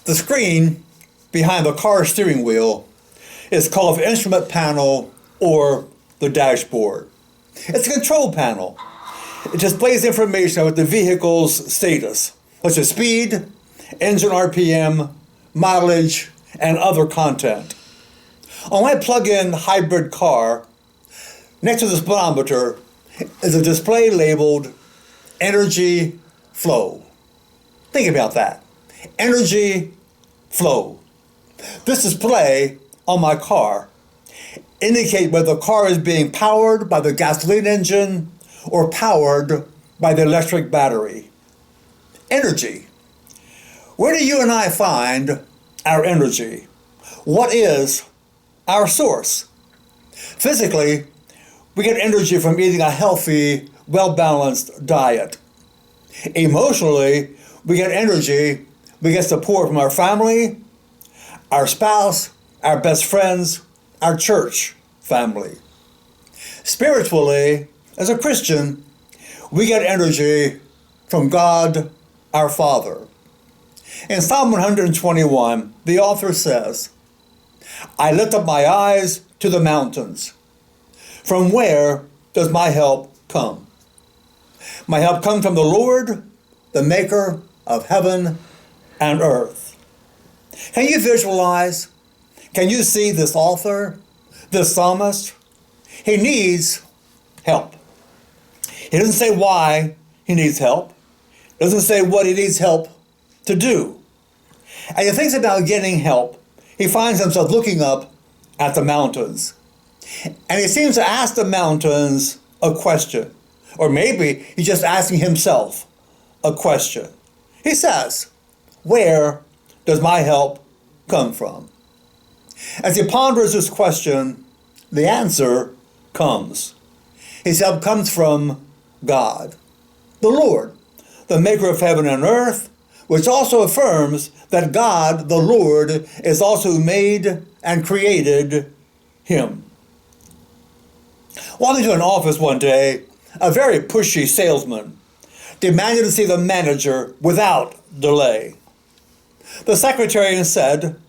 The screen behind the car steering wheel is called the instrument panel or the dashboard. It's a control panel. It displays information about the vehicle's status, such as speed, engine RPM, mileage, and other content. On my plug-in hybrid car, next to the speedometer is a display labeled Energy Flow. Think about that. Energy Flow. This display on my car indicates whether the car is being powered by the gasoline engine or powered by the electric battery. Energy. Where do you and I find our energy? What is our source? Physically, we get energy from eating a healthy, well-balanced diet. Emotionally, we get energy, we get support from our family, our spouse, our best friends, our church family. Spiritually, as a Christian, we get energy from God, our Father. In Psalm 121, the author says, I lift up my eyes to the mountains. From where does my help come? My help comes from the Lord, the maker of heaven and earth. Can you visualize? Can you see this author, this psalmist? He needs help. He doesn't say why he needs help. He doesn't say what he needs help to do. And he thinks about getting help. He finds himself looking up at the mountains. And he seems to ask the mountains a question. Or maybe he's just asking himself a question. He says, where does my help come from? As he ponders this question, the answer comes. His help comes from God, the Lord, the maker of heaven and earth, which also affirms that God, the Lord, is also who made and created him. Walking into an office one day, a very pushy salesman demanded to see the manager without delay. The secretary said,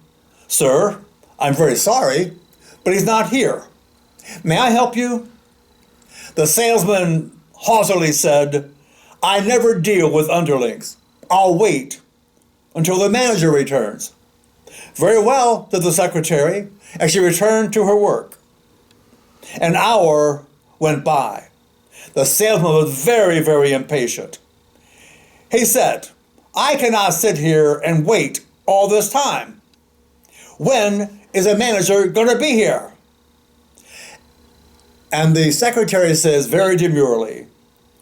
Sir, I'm very sorry, but he's not here. May I help you? The salesman haughtily said, I never deal with underlings. I'll wait until the manager returns. Very well, said the secretary, as she returned to her work. An hour went by. The salesman was very, very impatient. He said, I cannot sit here and wait all this time. When is a manager going to be here? And the secretary says very demurely,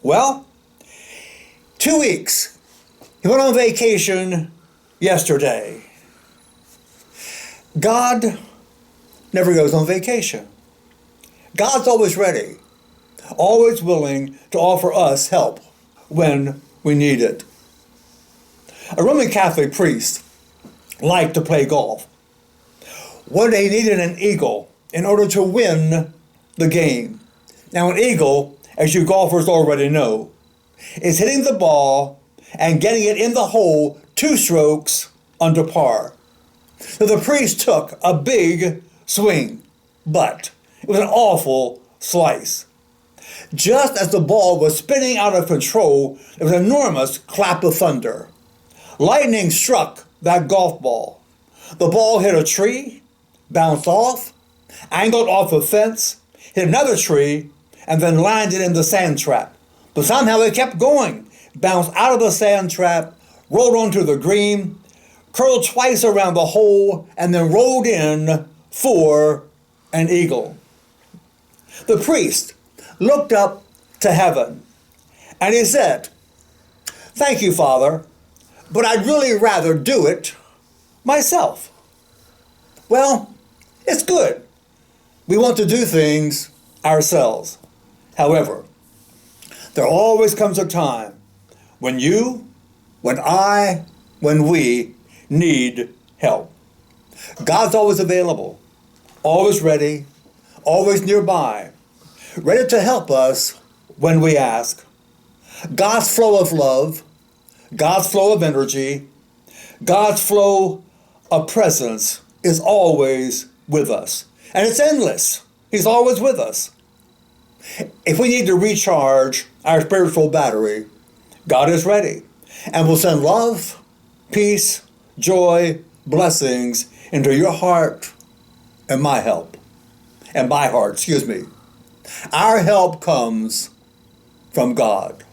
well, 2 weeks. He went on vacation yesterday. God never goes on vacation. God's always ready, always willing to offer us help when we need it. A Roman Catholic priest liked to play golf. One day he needed an eagle in order to win the game. Now an eagle, as you golfers already know, is hitting the ball and getting it in the hole 2 strokes under par. So the priest took a big swing, but it was an awful slice. Just as the ball was spinning out of control, there was an enormous clap of thunder. Lightning struck that golf ball. The ball hit a tree, bounced off, angled off a fence, hit another tree, and then landed in the sand trap. But somehow it kept going, bounced out of the sand trap, rolled onto the green, curled twice around the hole, and then rolled in for an eagle. The priest looked up to heaven, and he said, Thank you, Father, but I'd really rather do it myself. Well, it's good. We want to do things ourselves. However, there always comes a time when you, when I, when we need help. God's always available, always ready, always nearby, ready to help us when we ask. God's flow of love, God's flow of energy, God's flow a presence is always with us. And it's endless. He's always with us. If we need to recharge our spiritual battery, God is ready and will send love, peace, joy, blessings into your heart and my heart, excuse me. Our help comes from God.